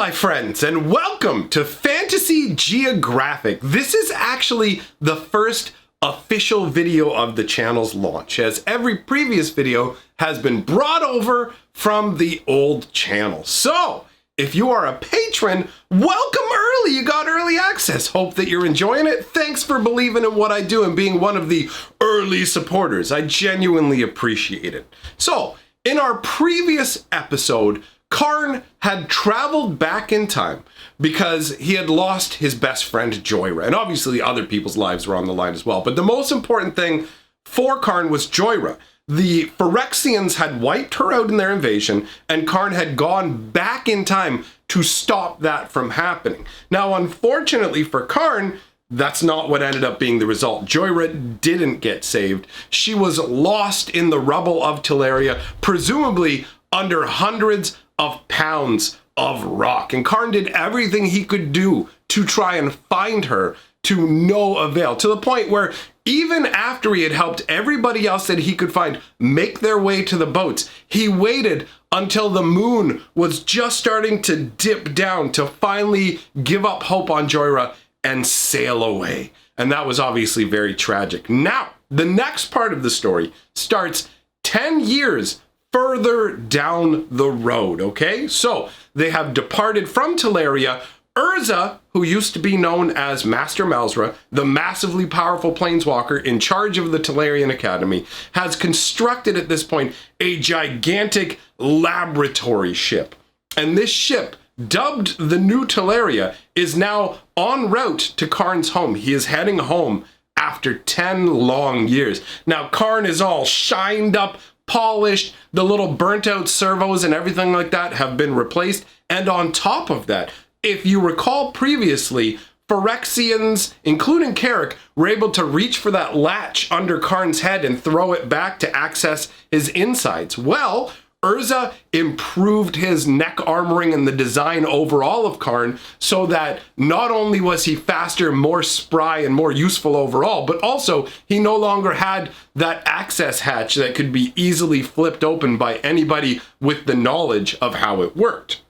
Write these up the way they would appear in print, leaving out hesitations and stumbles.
my friends, and welcome to Fantasy Geographic. This is actually the first official video of the channel's launch, as every previous video has been brought over from the old channel. So, if you are a patron, welcome early. You got early access. Hope that you're enjoying it. Thanks for believing in what I do and being one of the early supporters. I genuinely appreciate it. So, in our previous episode, Karn had traveled back in time because he had lost his best friend Jhoira, and obviously other people's lives were on the line as well. But the most important thing for Karn was Joyra. The Phyrexians had wiped her out in their invasion, and Karn had gone back in time to stop that from happening. Now, unfortunately for Karn, that's not what ended up being the result. Jhoira didn't get saved. She was lost in the rubble of Talaria, presumably under hundreds of pounds of rock. And Karn did everything he could do to try and find her, to no avail, to the point where even after he had helped everybody else that he could find make their way to the boats, he waited until the moon was just starting to dip down to finally give up hope on Joyra and sail away. And that was obviously very tragic. Now, the next part of the story starts 10 years further down the road, okay? So, they have departed from Talaria. Urza, who used to be known as Master Malzra, the massively powerful planeswalker in charge of the Talarian Academy, has constructed at this point a gigantic laboratory ship. And this ship, dubbed the New Talaria, is now en route to Karn's home. He is heading home after 10 long years. Now, Karn is all shined up, polished, the little burnt out servos and everything like that have been replaced. And on top of that, if you recall previously, Phyrexians, including Carrick, were able to reach for that latch under Karn's head and throw it back to access his insides. Well, Urza improved his neck armoring and the design overall of Karn so that not only was he faster, more spry, and more useful overall, but also he no longer had that access hatch that could be easily flipped open by anybody with the knowledge of how it worked.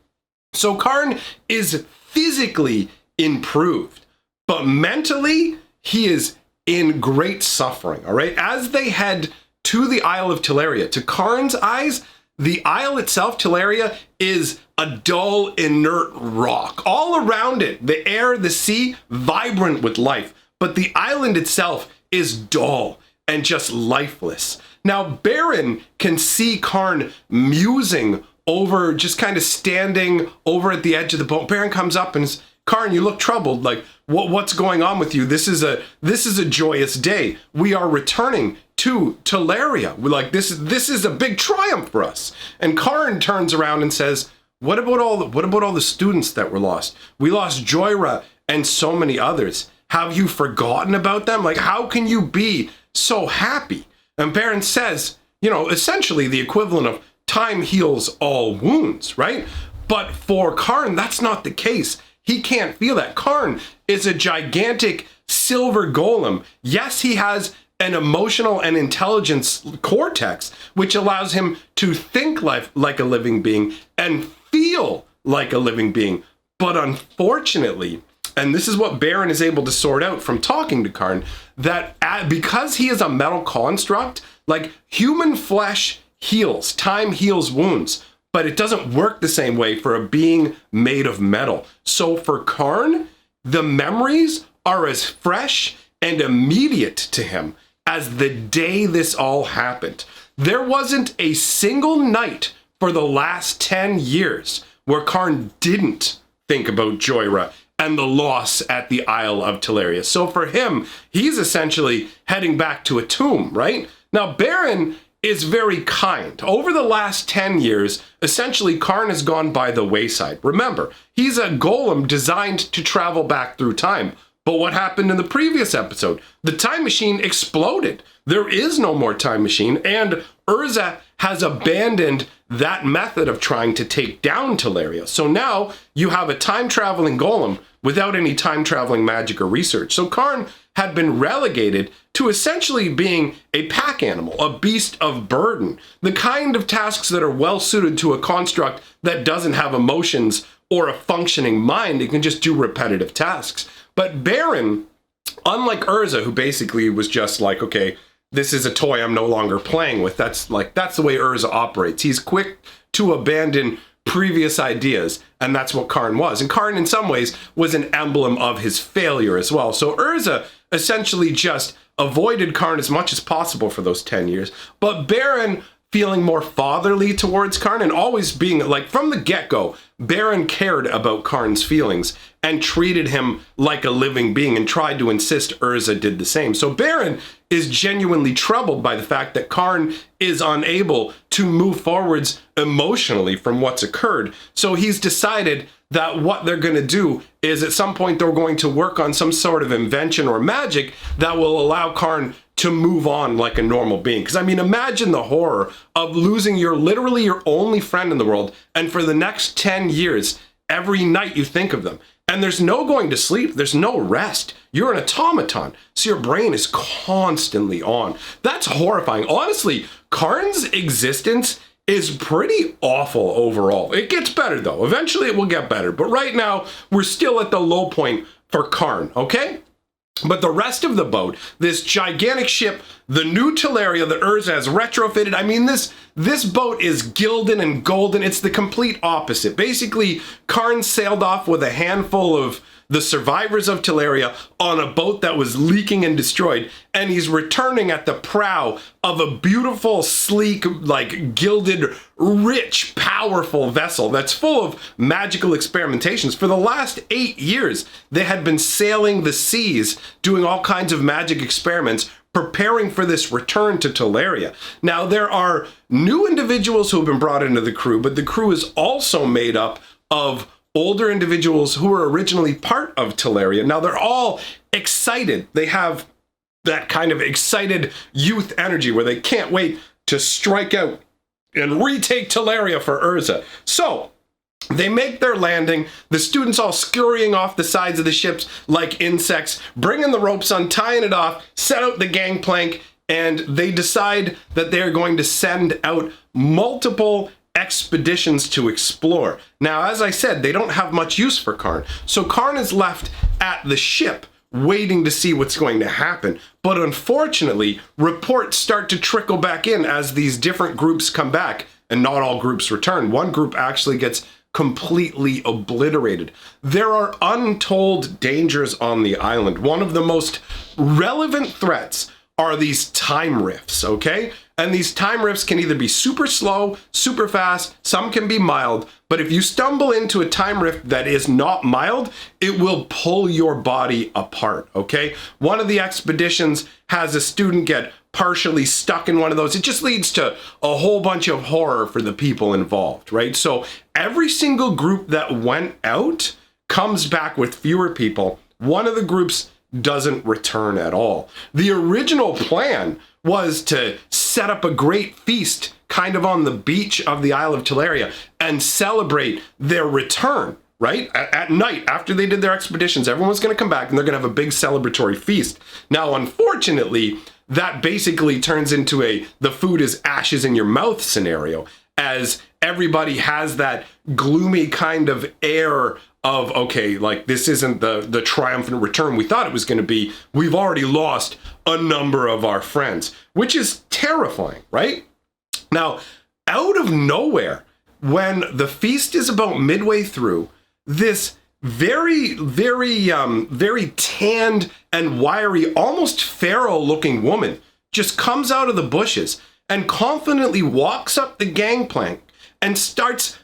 So Karn is physically improved, but mentally he is in great suffering, all right? As they head to the Isle of Talaria, to Karn's eyes, the isle itself, Talaria, is a dull, inert rock. All around it, the air, the sea, vibrant with life. But the island itself is dull and just lifeless. Now, Barrin can see Karn musing over, just kind of standing over at the edge of the boat. Barrin comes up and says, "Karn, you look troubled. Like, what's going on with you? This is a joyous day. We are returning to Talaria. We're like, this is a big triumph for us." And Karn turns around and says, what about all the students that were lost? We lost Joyra and so many others. Have you forgotten about them? Like, how can you be so happy? And Barrin says, you know, essentially the equivalent of time heals all wounds, right? But for Karn, that's not the case. He can't feel that. Karn is a gigantic silver golem. Yes, he has an emotional and intelligence cortex, which allows him to think like a living being and feel like a living being. But unfortunately, and this is what Barrin is able to sort out from talking to Karn, that because he is a metal construct, like human flesh heals, time heals wounds, but it doesn't work the same way for a being made of metal. So for Karn, the memories are as fresh and immediate to him as the day this all happened. There wasn't a single night for the last 10 years where Karn didn't think about Joyra and the loss at the Isle of Talaria. So for him, he's essentially heading back to a tomb, right? Now, Barrin is very kind. Over the last 10 years, essentially Karn has gone by the wayside. Remember, he's a golem designed to travel back through time. But what happened in the previous episode? The time machine exploded. There is no more time machine, and Urza has abandoned that method of trying to take down Talaria. So now you have a time-traveling golem without any time-traveling magic or research. So Karn had been relegated to essentially being a pack animal, a beast of burden, the kind of tasks that are well suited to a construct that doesn't have emotions or a functioning mind. It can just do repetitive tasks. But Barrin, unlike Urza, who basically was just like, okay, this is a toy I'm no longer playing with. That's the way Urza operates. He's quick to abandon previous ideas, and that's what Karn was. And Karn, in some ways, was an emblem of his failure as well. So Urza essentially just avoided Karn as much as possible for those 10 years. But Barrin, feeling more fatherly towards Karn and always being, like, from the get-go, Barrin cared about Karn's feelings and treated him like a living being and tried to insist Urza did the same. So Barrin is genuinely troubled by the fact that Karn is unable to move forwards emotionally from what's occurred. So he's decided that what they're going to do is at some point they're going to work on some sort of invention or magic that will allow Karn to move on like a normal being. Because I mean, imagine the horror of losing literally your only friend in the world, and for the next 10 years, every night you think of them. And there's no going to sleep, there's no rest. You're an automaton, so your brain is constantly on. That's horrifying. Honestly, Karn's existence is pretty awful overall. It gets better though. Eventually it will get better. But right now, we're still at the low point for Karn, okay? But the rest of the boat, this gigantic ship, the new Talaria that Urza has retrofitted, I mean, this boat is gilded and golden. It's the complete opposite. Basically, Karn sailed off with a handful of the survivors of Talaria on a boat that was leaking and destroyed, and he's returning at the prow of a beautiful, sleek, like gilded, rich, powerful vessel that's full of magical experimentations. For the last 8 years, they had been sailing the seas, doing all kinds of magic experiments, preparing for this return to Talaria. Now, there are new individuals who have been brought into the crew, but the crew is also made up of older individuals who were originally part of Talaria. Now, they're all excited. They have that kind of excited youth energy where they can't wait to strike out and retake Talaria for Urza. So they make their landing, the students all scurrying off the sides of the ships like insects, bringing the ropes, untying it off, set out the gangplank, and they decide that they're going to send out multiple expeditions to explore. Now, as I said, they don't have much use for Karn. So Karn is left at the ship waiting to see what's going to happen. But unfortunately, reports start to trickle back in as these different groups come back, and not all groups return. One group actually gets completely obliterated. There are untold dangers on the island. One of the most relevant threats are these time rifts, okay? And these time rifts can either be super slow, super fast, some can be mild, but if you stumble into a time rift that is not mild, it will pull your body apart, okay? One of the expeditions has a student get partially stuck in one of those. It just leads to a whole bunch of horror for the people involved, right? So every single group that went out comes back with fewer people. One of the groups doesn't return at all. The original plan was to set up a great feast kind of on the beach of the Isle of Talaria and celebrate their return, right? At night, after they did their expeditions, everyone's going to come back and they're going to have a big celebratory feast. Now, unfortunately, that basically turns into the food is ashes in your mouth scenario, as everybody has that gloomy kind of air of, okay, like this isn't the triumphant return we thought it was going to be. We've already lost a number of our friends, which is terrifying, right? Now, out of nowhere, when the feast is about midway through, this very tanned and wiry, almost feral looking woman just comes out of the bushes and confidently walks up the gangplank and starts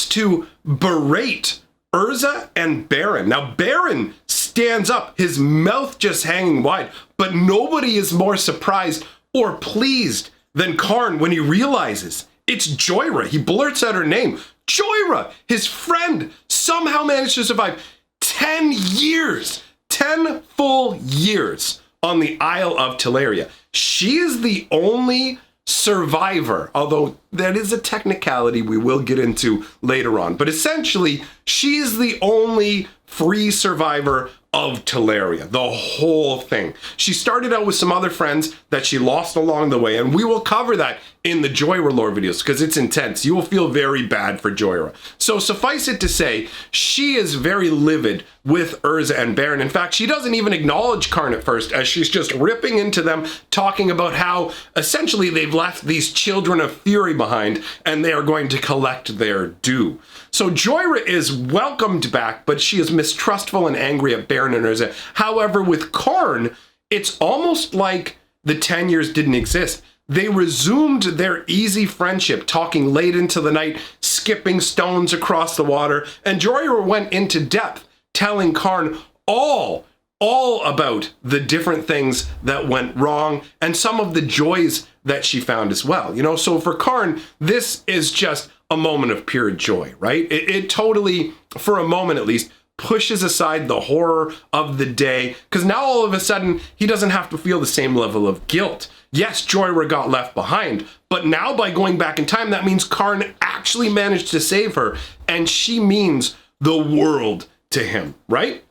to berate Urza and Barrin. Now, Barrin stands up, his mouth just hanging wide, but nobody is more surprised or pleased than Karn when he realizes it's Jhoira. He blurts out her name. Joyra, his friend, somehow managed to survive 10 years, 10 full years on the Isle of Talaria. She is the only survivor, although that is a technicality we will get into later on. But essentially, she is the only free survivor of Talaria, the whole thing. She started out with some other friends that she lost along the way, and we will cover that in the Joyra lore videos because it's intense. You will feel very bad for Jhoira. So suffice it to say, she is very livid with Urza and Barrin. In fact, she doesn't even acknowledge Karn at first, as she's just ripping into them, talking about how essentially they've left these children of fury behind and they are going to collect their due. So Jhoira is welcomed back, but she is mistrustful and angry at Barrin and Urza. However, with Karn, it's almost like the 10 years didn't exist. They resumed their easy friendship, talking late into the night, skipping stones across the water, and Jhoira went into depth, telling Karn all about the different things that went wrong and some of the joys that she found as well. You know, so for Karn, this is just a moment of pure joy, right? It totally, for a moment at least, pushes aside the horror of the day, because now all of a sudden he doesn't have to feel the same level of guilt. Yes, Jhoira got left behind, but now by going back in time, that means Karn actually managed to save her, and she means the world to him, right?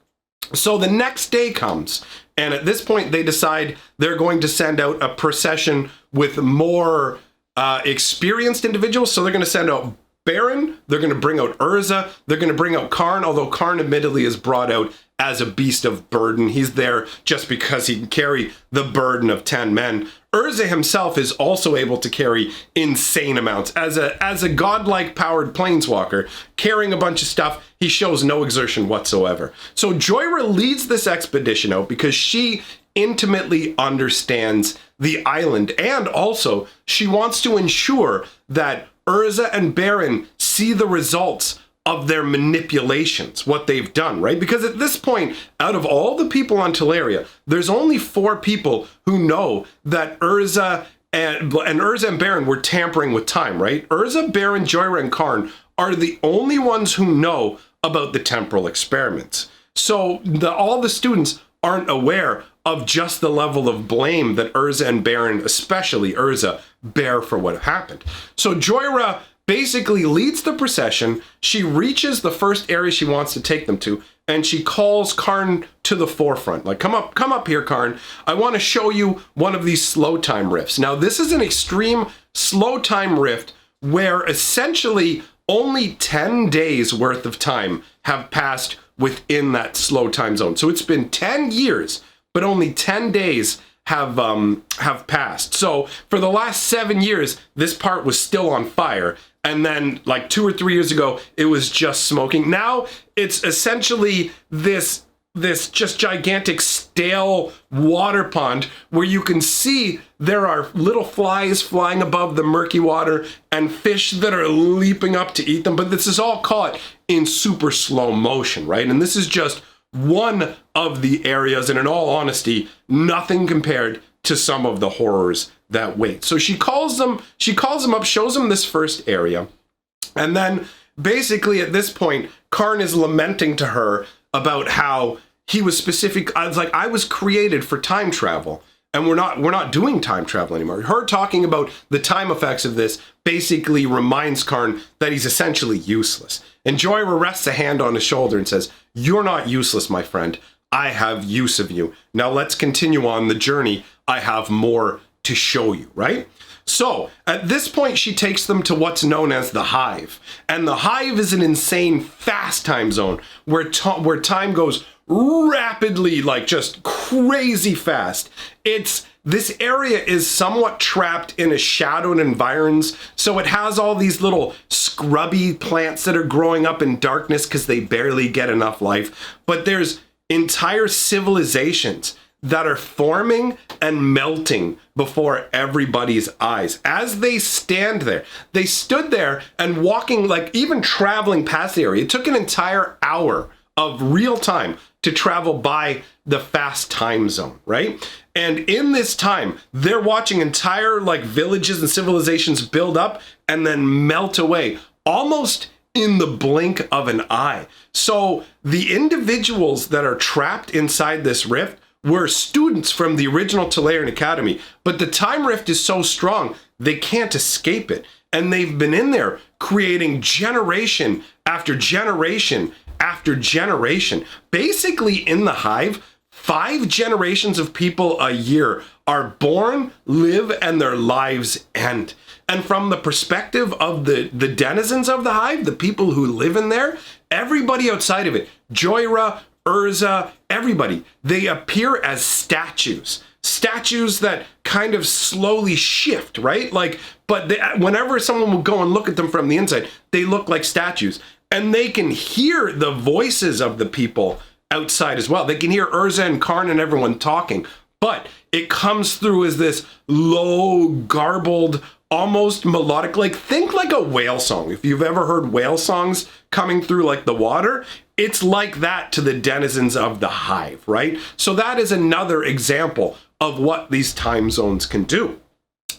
So the next day comes, and at this point they decide they're going to send out a procession with more experienced individuals. So they're going to send out Barrin, they're going to bring out Urza, they're going to bring out Karn, although Karn admittedly is brought out as a beast of burden. He's there just because he can carry the burden of 10 men. Urza himself is also able to carry insane amounts. As a godlike powered planeswalker, carrying a bunch of stuff, he shows no exertion whatsoever. So Jhoira leads this expedition out because she intimately understands the island, and also she wants to ensure that Urza and Barrin see the results of their manipulations, what they've done, right? Because at this point, out of all the people on Talaria, there's only 4 people who know that Urza and Barrin were tampering with time, right? Urza, Barrin, Joyra, and Karn are the only ones who know about the temporal experiments. So all the students aren't aware of just the level of blame that Urza and Barrin, especially Urza, bear for what happened. So Jhoira basically leads the procession. She reaches the first area she wants to take them to, and she calls Karn to the forefront. Like, come up here, Karn. I want to show you one of these slow time rifts. Now, this is an extreme slow time rift where essentially only 10 days worth of time have passed within that slow time zone. So it's been 10 years, but only 10 days have passed. So for the last 7 years, this part was still on fire. And then like 2 or 3 years ago, it was just smoking. Now it's essentially this just gigantic stale water pond where you can see there are little flies flying above the murky water and fish that are leaping up to eat them. But this is all caught in super slow motion, right? And this is just one of the areas, and in all honesty, nothing compared to some of the horrors that wait. So she calls them up, shows them this first area, and then basically at this point, Karn is lamenting to her about how he was specific. I was like, I was created for time travel, and we're not doing time travel anymore. Her talking about the time effects of this basically reminds Karn that he's essentially useless. And Joyra rests a hand on his shoulder and says, "You're not useless, my friend. I have use of you. Now let's continue on the journey. I have more to show you," right? So at this point, she takes them to what's known as the Hive. And the Hive is an insane fast time zone where time goes rapidly, like just crazy fast. This area is somewhat trapped in a shadowed environs, so it has all these little scrubby plants that are growing up in darkness because they barely get enough life. But there's entire civilizations that are forming and melting before everybody's eyes as they stand there. They stood there and walking, like even traveling past the area. It took an entire hour of real time to travel by the fast time zone, right? And in this time, they're watching entire like villages and civilizations build up and then melt away almost in the blink of an eye. So the individuals that are trapped inside this rift were students from the original Talarian Academy, but the time rift is so strong, they can't escape it. And they've been in there creating generation after generation after generation. Basically, in the hive, 5 generations of people a year are born, live, and their lives end. And from the perspective of the denizens of the hive, the people who live in there, everybody outside of it, Joyra, Urza, everybody, they appear as statues. Statues that kind of slowly shift, right? Like, but whenever someone will go and look at them from the inside, they look like statues. And they can hear the voices of the people outside as well. They can hear Urza and Karn and everyone talking, but it comes through as this low, garbled, almost melodic, like think like a whale song. If you've ever heard whale songs coming through like the water, it's like that to the denizens of the hive, right? So that is another example of what these time zones can do.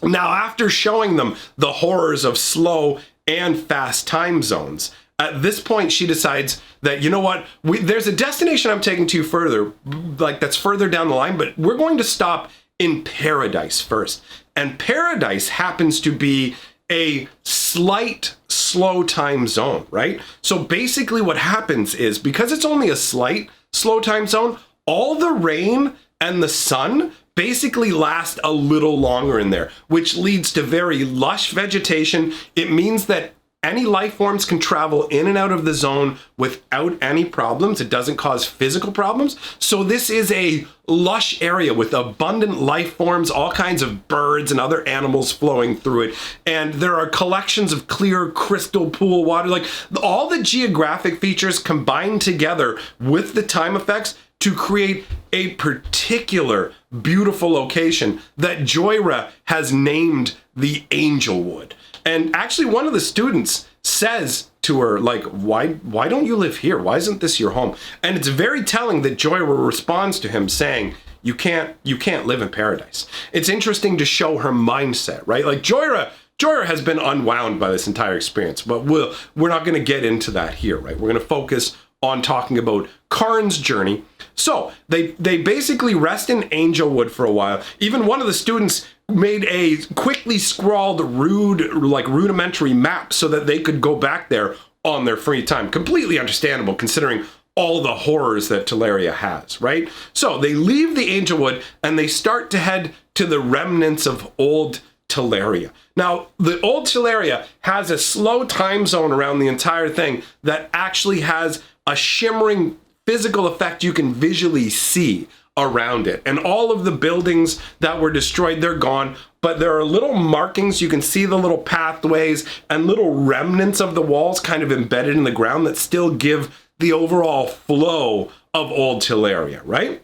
Now, after showing them the horrors of slow and fast time zones, at this point, she decides that, you know what, there's a destination I'm taking to further, like that's further down the line, but we're going to stop in Paradise first. And Paradise happens to be a slight slow time zone, right? So basically what happens is, because it's only a slight slow time zone, all the rain and the sun basically last a little longer in there, which leads to very lush vegetation. It means that any life forms can travel in and out of the zone without any problems. It doesn't cause physical problems. So this is a lush area with abundant life forms, all kinds of birds and other animals flowing through it. And there are collections of clear crystal pool water. Like all the geographic features combined together with the time effects to create a particular beautiful location that Jhoira has named the Angelwood. And actually one of the students says to her, like, why don't you live here? Why isn't this your home? And it's very telling that Jhoira responds to him saying, you can't live in paradise. It's interesting to show her mindset, right? Like Jhoira has been unwound by this entire experience, but we're not going to get into that here, right? We're going to focus on talking about Karn's journey. So they basically rest in Angelwood for a while. Even one of the students made a quickly scrawled rudimentary map so that they could go back there on their free time. Completely understandable considering all the horrors that Talaria has, right? So they leave the Angelwood and they start to head to the remnants of old Talaria. Now, the old Talaria has a slow time zone around the entire thing that actually has a shimmering physical effect you can visually see around it. And all of the buildings that were destroyed, they're gone, but there are little markings. You can see the little pathways and little remnants of the walls kind of embedded in the ground that still give the overall flow of old Talaria, right?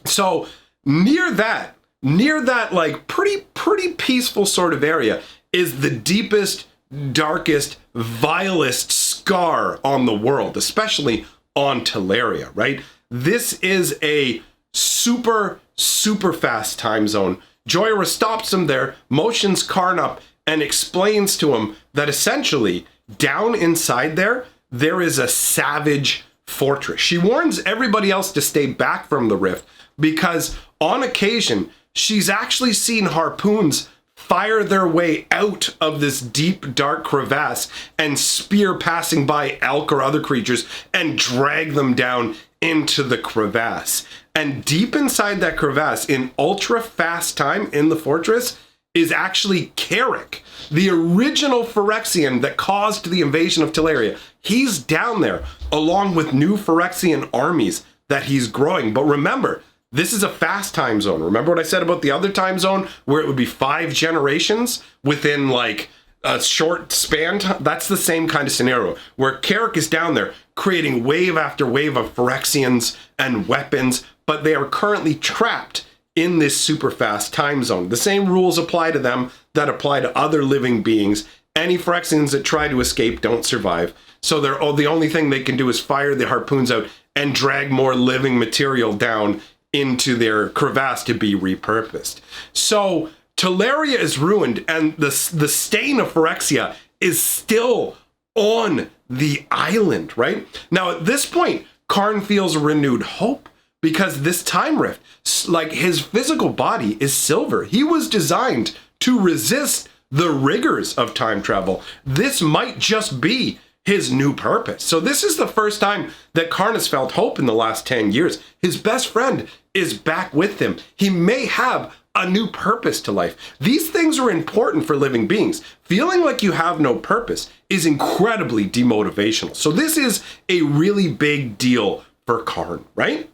So near that like pretty peaceful sort of area is the deepest, darkest, vilest scar on the world, especially on Talaria, right? This is a super fast time zone. Jhoira stops him there, motions Karn up, and explains to him that essentially down inside there is a savage fortress. She warns everybody else to stay back from the rift because on occasion she's actually seen harpoons fire their way out of this deep, dark crevasse and spear passing by elk or other creatures and drag them down into the crevasse. And deep inside that crevasse, in ultra fast time in the fortress, is actually Carrick, the original Phyrexian that caused the invasion of Talaria. He's down there, along with new Phyrexian armies that he's growing. But remember, this is a fast time zone. Remember what I said about the other time zone where it would be 5 generations within like a short span? That's the same kind of scenario where Carrick is down there creating wave after wave of Phyrexians and weapons, but they are currently trapped in this super fast time zone. The same rules apply to them that apply to other living beings. Any Phyrexians that try to escape don't survive. So the only thing they can do is fire the harpoons out and drag more living material down into their crevasse to be repurposed. So Talaria is ruined and the stain of Phyrexia is still on the island, right? Now at this point, Karn feels renewed hope because this time rift, like his physical body is silver. He was designed to resist the rigors of time travel. This might just be his new purpose. So this is the first time that Karn has felt hope in the last 10 years. His best friend is back with him. He may have a new purpose to life. These things are important for living beings. Feeling like you have no purpose is incredibly demotivational. So this is a really big deal for Karn, right?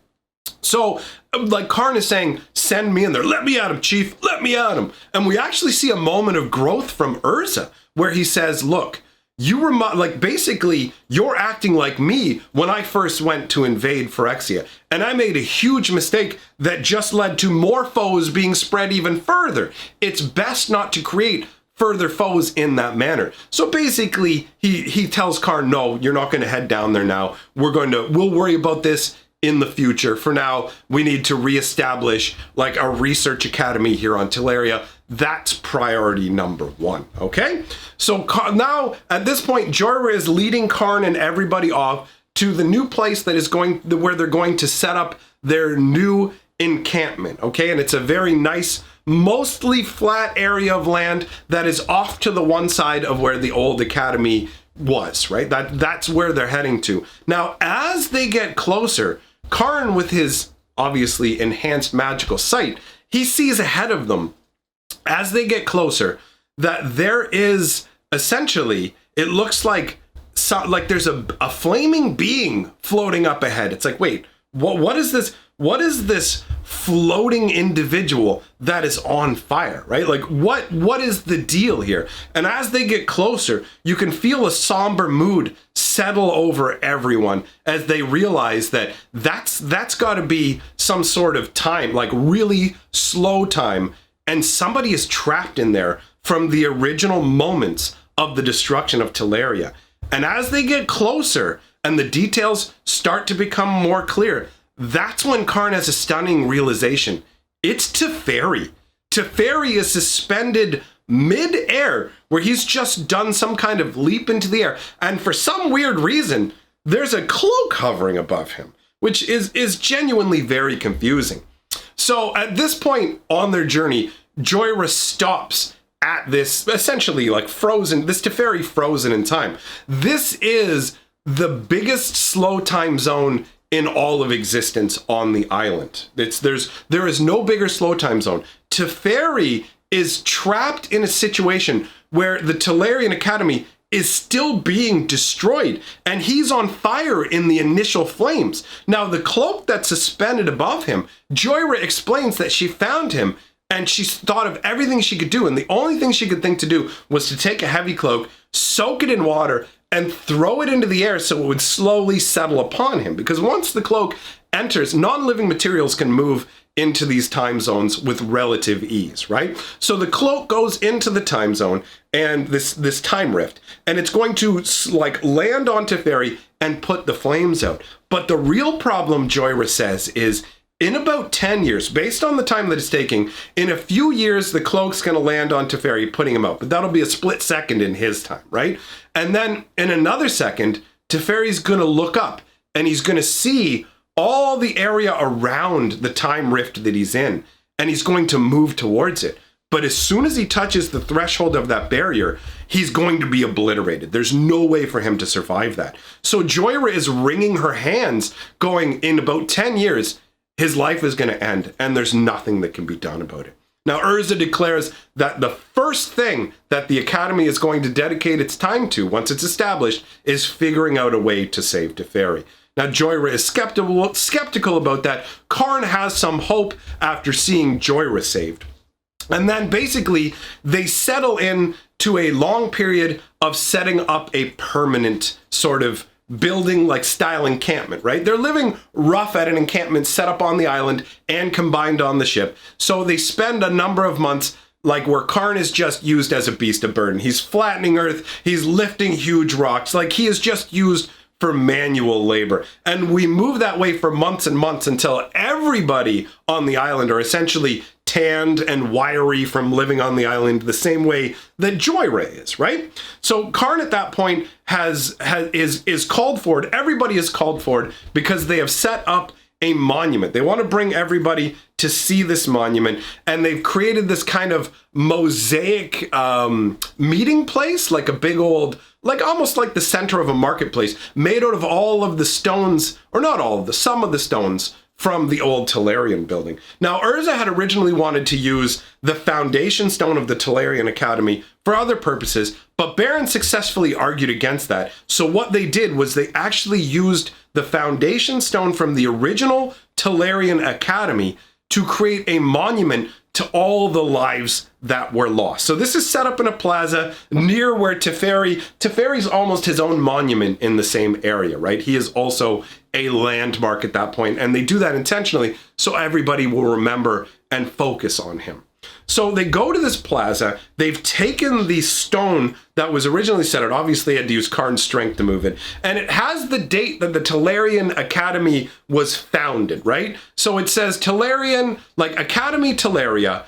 So, like Karn is saying, send me in there. Let me at him, chief. Let me at him. And we actually see a moment of growth from Urza where he says, look, you were like, basically, you're acting like me when I first went to invade Phyrexia. And I made a huge mistake that just led to more foes being spread even further. It's best not to create further foes in that manner. So basically, he tells Karn, no, you're not going to head down there now. We'll worry about this in the future. For now, we need to reestablish like a research academy here on Talaria. That's priority number one, okay? So now, at this point, Jhoira is leading Karn and everybody off to the new place that is where they're going to set up their new encampment, okay? And it's a very nice, mostly flat area of land that is off to the one side of where the old academy was, right? That's where they're heading to. Now, as they get closer, Karn, with his obviously enhanced magical sight, he sees ahead of them as they get closer that there is essentially, it looks like there's a flaming being floating up ahead. It's like, wait, what is this? What is this floating individual that is on fire, right? Like, what is the deal here? And as they get closer, you can feel a somber mood settle over everyone as they realize that that's got to be some sort of time, like really slow time, and somebody is trapped in there from the original moments of the destruction of Talaria. And as they get closer and the details start to become more clear, that's when Karn has a stunning realization. It's Teferi. Teferi is suspended mid-air, where he's just done some kind of leap into the air. And for some weird reason, there's a cloak hovering above him, which is genuinely very confusing. So at this point on their journey, Joyra stops at this essentially like this Teferi frozen in time. This is the biggest slow time zone in all of existence on the island. There is no bigger slow time zone. Teferi is trapped in a situation where the Talarian Academy is still being destroyed, and he's on fire in the initial flames. Now, the cloak that's suspended above him, Jhoira explains that she found him, and she thought of everything she could do, and the only thing she could think to do was to take a heavy cloak, soak it in water, and throw it into the air so it would slowly settle upon him. Because once the cloak enters, non-living materials can move into these time zones with relative ease, right? So the cloak goes into the time zone and this time rift, and it's going to like land on Teferi and put the flames out. But the real problem, Joyra says, is in about 10 years, based on the time that it's taking, in a few years, the cloak's going to land on Teferi, putting him out. But that'll be a split second in his time, right? And then in another second, Teferi's going to look up and he's going to see all the area around the time rift that he's in, and he's going to move towards it. But as soon as he touches the threshold of that barrier, he's going to be obliterated. There's no way for him to survive that. So Jhoira is wringing her hands, going, in about 10 years, his life is going to end, and there's nothing that can be done about it. Now, Urza declares that the first thing that the Academy is going to dedicate its time to, once it's established, is figuring out a way to save Teferi. Now, Jhoira is skeptical about that. Karn has some hope after seeing Jhoira saved. And then basically, they settle in to a long period of setting up a permanent sort of building like style encampment, right? They're living rough at an encampment set up on the island and combined on the ship. So they spend a number of months like where Karn is just used as a beast of burden. He's flattening earth, he's lifting huge rocks, like he is just used for manual labor. And we move that way for months and months until everybody on the island are essentially tanned and wiry from living on the island the same way that Jhoira is, right? So Karn at that point is called forward. Everybody is called forward because they have set up a monument. They want to bring everybody to see this monument, and they've created this kind of mosaic meeting place, like a big old like almost like the center of a marketplace, made out of all of the stones, or not all of the, some of the stones from the old Talarian building. Now, Urza had originally wanted to use the foundation stone of the Talarian Academy for other purposes, but Barrin successfully argued against that. So what they did was they actually used the foundation stone from the original Talarian Academy to create a monument to all the lives that were lost. So this is set up in a plaza near where Teferi's almost his own monument in the same area, right? He is also a landmark at that point, and they do that intentionally so everybody will remember and focus on him. So they go to this plaza, they've taken the stone that was originally set out, obviously had to use Karn's strength to move it, and it has the date that the Talarian Academy was founded, right? So it says Talarian, like Academy Talaria,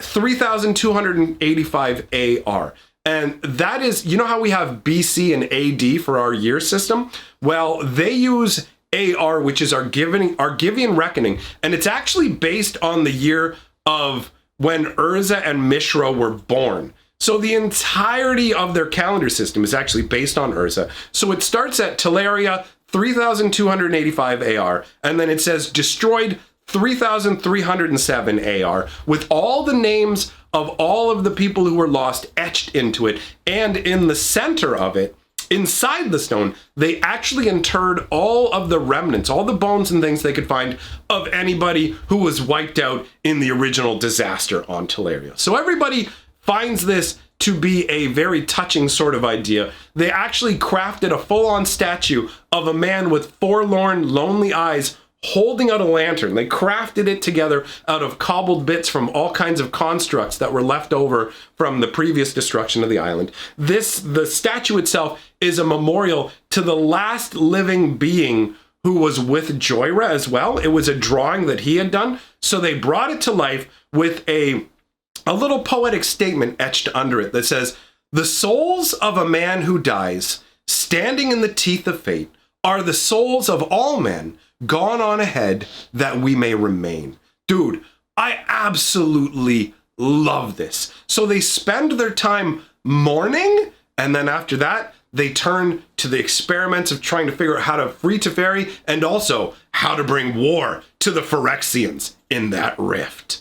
3285 AR. And that is, you know how we have BC and AD for our year system? Well, they use AR, which is our Argivian reckoning, and it's actually based on the year of when Urza and Mishra were born. So the entirety of their calendar system is actually based on Urza. So it starts at Talaria 3285 AR, and then it says destroyed 3307 AR, with all the names of all of the people who were lost etched into it. And in the center of it, inside the stone, they actually interred all of the remnants, all the bones and things they could find of anybody who was wiped out in the original disaster on Talaria. So everybody finds this to be a very touching sort of idea. They actually crafted a full-on statue of a man with forlorn, lonely eyes holding out a lantern. They crafted it together out of cobbled bits from all kinds of constructs that were left over from the previous destruction of the island. The statue itself is a memorial to the last living being who was with Joyra as well. It was a drawing that he had done, so they brought it to life with a little poetic statement etched under it that says, "The souls of a man who dies, standing in the teeth of fate, are the souls of all men gone on ahead that we may remain." Dude, I absolutely love this. So they spend their time mourning, and then after that, they turn to the experiments of trying to figure out how to free Teferi, and also how to bring war to the Phyrexians in that rift.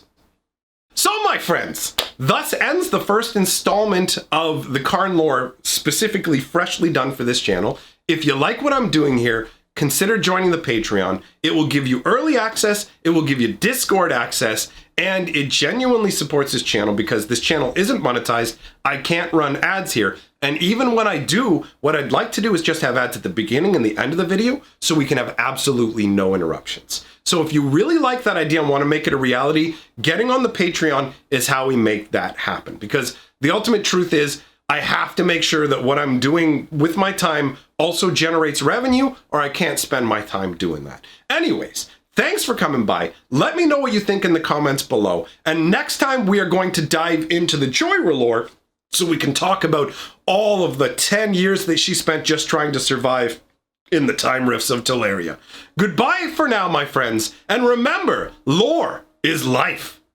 So my friends, thus ends the first installment of the Karn lore, specifically freshly done for this channel. If you like what I'm doing here, consider joining the Patreon. It will give you early access, it will give you Discord access, and it genuinely supports this channel because this channel isn't monetized. I can't run ads here. And even when I do, what I'd like to do is just have ads at the beginning and the end of the video so we can have absolutely no interruptions. So if you really like that idea and want to make it a reality, getting on the Patreon is how we make that happen. Because the ultimate truth is, I have to make sure that what I'm doing with my time also generates revenue, or I can't spend my time doing that. Anyways, thanks for coming by. Let me know what you think in the comments below. And next time we are going to dive into the Joyra lore so we can talk about all of the 10 years that she spent just trying to survive in the time rifts of Talaria. Goodbye for now, my friends. And remember, lore is life.